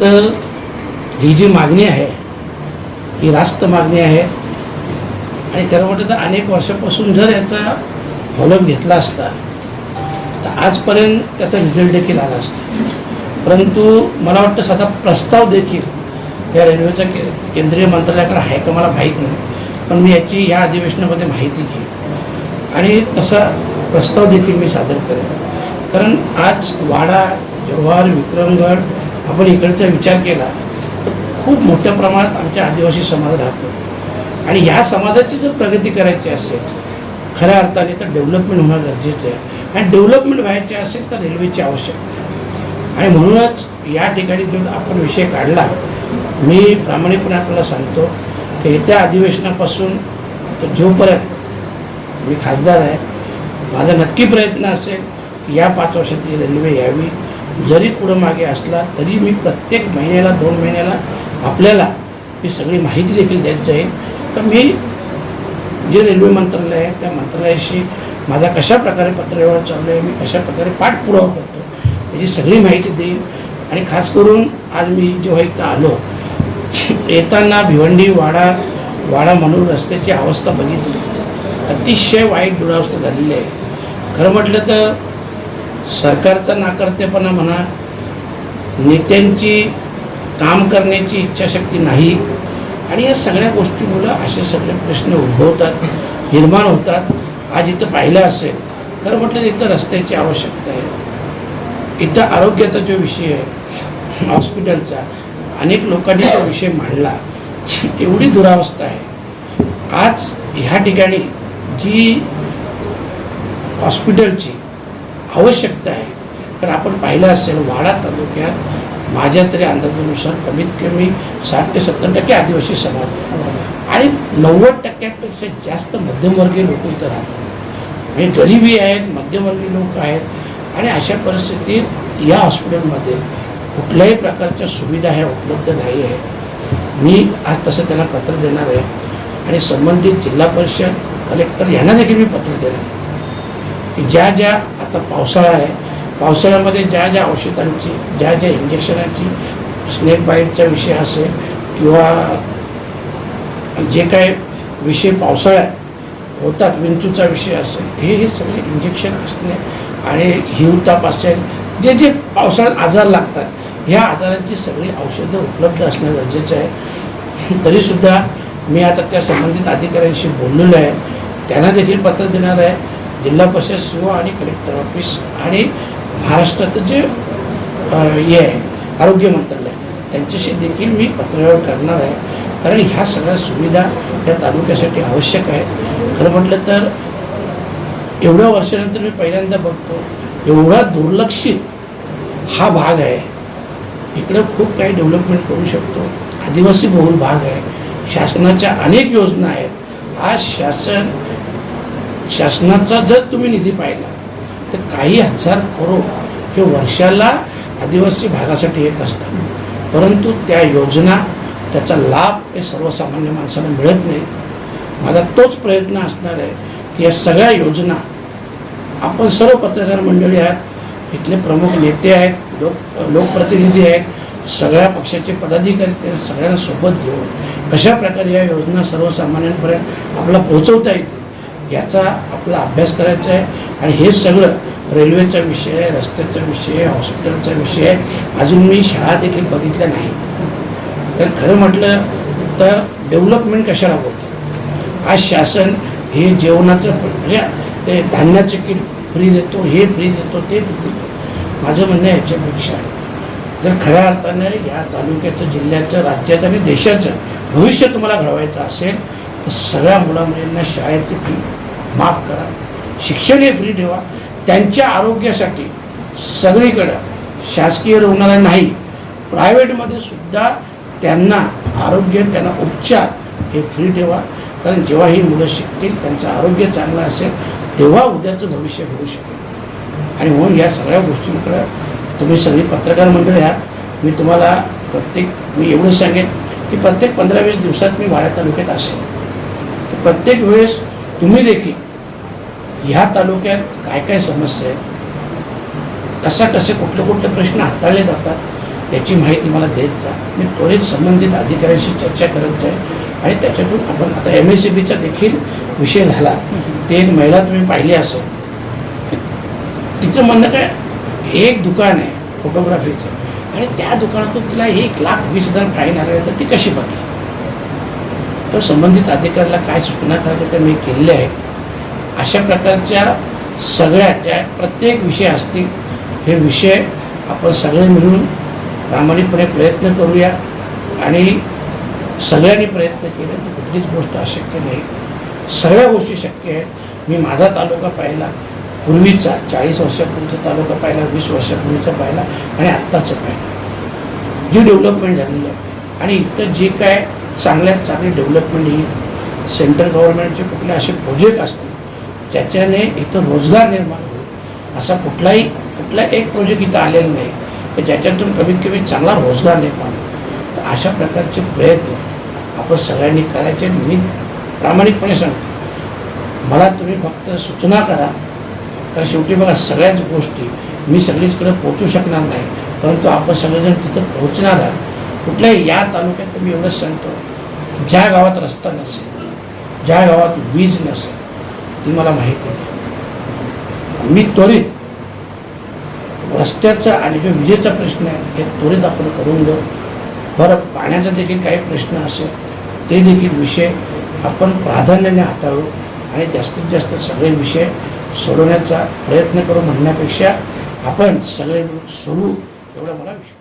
तर ही जी मागणी आहे ही रास्त मागणी आहे आणि खरं म्हटलं तर अनेक वर्षापासून जर याचा फॉलोअप घेतला असता तर आजपर्यंत त्याचा रिझल्ट देखील आला असता. परंतु मला वाटतं साधा प्रस्ताव देखील या रेल्वेच्या केंद्रीय मंत्रालयाकडे आहे का मला माहीत नाही, पण मी याची या अधिवेशनामध्ये माहिती घेईन आणि तसा प्रस्ताव देखील मी सादर करेन. कारण आज वाडा, जव्हार, विक्रमगड आपण इकडचा विचार केला तर खूप मोठ्या प्रमाणात आमच्या आदिवासी समाज राहतो आणि ह्या समाजाची जर प्रगती करायची असेल खऱ्या अर्थाने तर डेव्हलपमेंट होणं गरजेचं आहे आणि डेव्हलपमेंट व्हायचे असेल तर रेल्वेची आवश्यकता आहे. आणि म्हणूनच या ठिकाणी जो आपण विषय काढला, मी प्रामाणिकपणे आपल्याला सांगतो की येत्या अधिवेशनापासून तर जोपर्यंत मी खासदार आहे माझा नक्की प्रयत्न असेल की या 5 वर्षात ही रेल्वे यावी. जरी पुढं मागे असला तरी मी प्रत्येक महिन्याला 2 महिन्याला आपल्याला ही सगळी माहिती देखील देत जाईल. तर मी जे रेल्वे मंत्रालय आहे त्या मंत्रालयाशी माझा कशा प्रकारे पत्रव्यवहार चालू आहे, मी कशा प्रकारे पाठपुरावा करतो याची सगळी माहिती देईन. आणि खास करून आज मी जेव्हा इथं आलो येताना भिवंडी वाडा मनोर रस्त्याची अवस्था बघितली, अतिशय वाईट दुरावस्था झालेली आहे. खरं म्हटलं तर सरकारचा नाकर्तेपणा म्हणा, नेत्यांची काम करण्याची इच्छाशक्ती नाही आणि या सगळ्या गोष्टीमुळं असे सगळे प्रश्न उद्भवतात, निर्माण होतात. आज इथं पाहिलं असेल खरं म्हटलं तर इथं रस्त्याची आवश्यकता आहे, इथं आरोग्याचा जो विषय आहे हॉस्पिटलचा अनेक लोकांनी तो विषय मांडला, एवढी दुरावस्था आहे. आज ह्या ठिकाणी जी हॉस्पिटलची आवश्यकता आहे कारण आपण पाहिलं असेल वाडा तालुक्यात माझ्या तरी अंदाजानुसार कमीत कमी 60 ते 70% आदिवासी समाज आहे आणि 90%पेक्षा जास्त मध्यमवर्गीय लोक इथं राहतात. म्हणजे गरिबी आहेत, मध्यमवर्गीय लोक आहेत आणि अशा परिस्थितीत या हॉस्पिटलमध्ये कुठल्याही प्रकारच्या सुविधा ह्या उपलब्ध नाही आहे. मी आज तसं त्यांना पत्र देणार आहे आणि संबंधित जिल्हा परिषद, कलेक्टर यांना देखील मी पत्र देणार आहे की ज्या आता पावसाळा आहे, पावसाळ्यामध्ये ज्या औषधांची, ज्या इंजेक्शनांची, स्नेक बाईटचा विषय असेल किंवा जे काय विषय पावसाळ्यात होतात, विंचूचा विषय असेल, हे सगळे इंजेक्शन असणे आणि हिवताप असेल, जे पावसाळ्यात आजार लागतात ह्या आजारांची सगळी औषधं उपलब्ध असणं गरजेचं आहे. तरीसुद्धा मी आता त्या संबंधित अधिकाऱ्यांशी बोललेलो आहे, त्यांना देखील पत्र देणार आहे. जिल्हा परिषद सीओ आणि कलेक्टर ऑफिस आणि महाराष्ट्राचं जे हे आहे आरोग्य मंत्रालय त्यांच्याशी देखील मी पत्रव्यवहार करणार आहे कारण ह्या सगळ्या सुविधा या तालुक्यासाठी आवश्यक आहे. खरं म्हटलं तर एवढ्या वर्षानंतर मी पहिल्यांदा बघतो एवढा दुर्लक्षित हा भाग आहे. इकडं खूप काही डेव्हलपमेंट करू शकतो, आदिवासी बहुल भाग आहे, शासनाच्या अनेक योजना आहेत. आज शासनाचा जर तुम्ही निधी पाहिला तर काही हजार करोड हे वर्षाला आदिवासी भागासाठी येत असतात, परंतु त्या योजना, त्याचा लाभ हे सर्वसामान्य माणसाला मिळत नाही. माझा तोच प्रयत्न असणार आहे की या सगळ्या योजना आपण सर्व पत्रकार मंडळी आहेत, इथले प्रमुख नेते आहेत, लोकप्रतिनिधी आहेत, सगळ्या पक्षाचे पदाधिकारी सगळ्यांना सोबत घेऊन कशा प्रकारे या योजना सर्वसामान्यांपर्यंत आपल्याला पोहोचवता येते याचा आपला अभ्यास करायचा आहे. आणि हे सगळं रेल्वेचा विषय, रस्त्याचा विषय, हॉस्पिटलचा विषय, अजून मी शाळा देखील बघितल्या नाही. कारण खरं म्हटलं तर डेव्हलपमेंट कशाला बोलतात. आज शासन हे जेवणाचं म्हणजे ते धान्याचं किट फ्री देतो, हे फ्री देतो, ते फ्री देतो. माझं म्हणणं याच्यापेक्षा जर खऱ्या अर्थानं या तालुक्याचं, जिल्ह्याचं, राज्याचं आणि देशाचं भविष्य तुम्हाला घडवायचं असेल तर सगळ्या मुलामुलींना शाळेची फी माफ करा, शिक्षण हे फ्री ठेवा. त्यांच्या आरोग्यासाठी सगळीकडं शासकीय रुग्णालय नाही, प्रायव्हेटमध्ये सुद्धा त्यांना आरोग्य, त्यांना उपचार हे फ्री ठेवा. कारण जेव्हा ही मुलं शिकतील, त्यांचं आरोग्य चांगलं असेल तेव्हा उद्याचं भविष्य घडू शकेल. आणि म्हणून या सगळ्या गोष्टींकडं तुम्ही सगळी पत्रकार मंडळी आहात. मी तुम्हाला मी एवढं सांगेन की प्रत्येक 15-20 दिवसात मी वाडा तालुक्यात असेल, तर प्रत्येक वेळेस तुम्ही देखील ह्या तालुक्यात काय काय समस्या आहेत, कसे कुठले प्रश्न हाताळले जातात याची माहिती मला देत जा. मी त्वरित संबंधित अधिकाऱ्यांशी चर्चा करत जाईल आणि त्याच्यातून आपण आता MSCBचा देखील विषय झाला. ते एक महिला तुम्ही पाहिली असेल, तिचं म्हणणं काय, एक दुकान आहे फोटोग्राफीचं आणि त्या दुकानातून तिला 1,20,000 फाईन आले तर ती कशी बदलेल. तर संबंधित अधिकाऱ्याला काय सूचना करायच्या त्या मी केलेल्या आहे. अशा प्रकारच्या सगळ्या ज्या प्रत्येक विषय असतील हे विषय आपण सगळे मिळून प्रामाणिकपणे प्रयत्न करूया आणि सगळ्यांनी प्रयत्न केले तर कुठलीच गोष्ट अशक्य नाही. सगळ्या गोष्टी शक्य आहेत. मी माझा तालुका पाहिला, पूर्वीचा 40 वर्षापूर्वीचा तालुका पाहिला, 20 वर्षापूर्वीचा पाहिला आणि आत्ताचं पाहिलं. जी डेव्हलपमेंट झालेलं आहे आणि इथं जे काय चांगल्यात चांगली डेव्हलपमेंट येईल, सेंट्रल गव्हर्नमेंटचे कुठले असे प्रोजेक्ट असतील ज्याच्याने इथं रोजगार निर्माण होईल, असा कुठला एक प्रोजेक्ट इथं आलेला नाही की ज्याच्यातून कमीत कमी चांगला रोजगार निर्माण होईल. तर अशा प्रकारचे प्रयत्न आपण सगळ्यांनी करायचे. मी प्रामाणिकपणे सांगतो, मला तुम्ही फक्त सूचना करा, कारण शेवटी बघा सगळ्याच गोष्टी मी सगळीचकडे पोहोचू शकणार नाही, परंतु आपण सगळेजण तिथं पोहोचणार आहात. कुठल्याही या तालुक्यात तर मी एवढंच सांगतो, ज्या गावात रस्ता नसेल, ज्या गावात वीज नसेल, ती मला माहिती आहे. मी त्वरित रस्त्याचा आणि जो विजेचा प्रश्न आहे हे त्वरित आपण करून देऊ. बरं, पाण्याचा देखील काही प्रश्न असेल ते देखील विषय आपण प्राधान्याने हाताळू आणि जास्तीत जास्त सगळे विषय सोडवण्याचा प्रयत्न करू म्हणण्यापेक्षा आपण सगळे सोडवू एवढा मला विश्वास.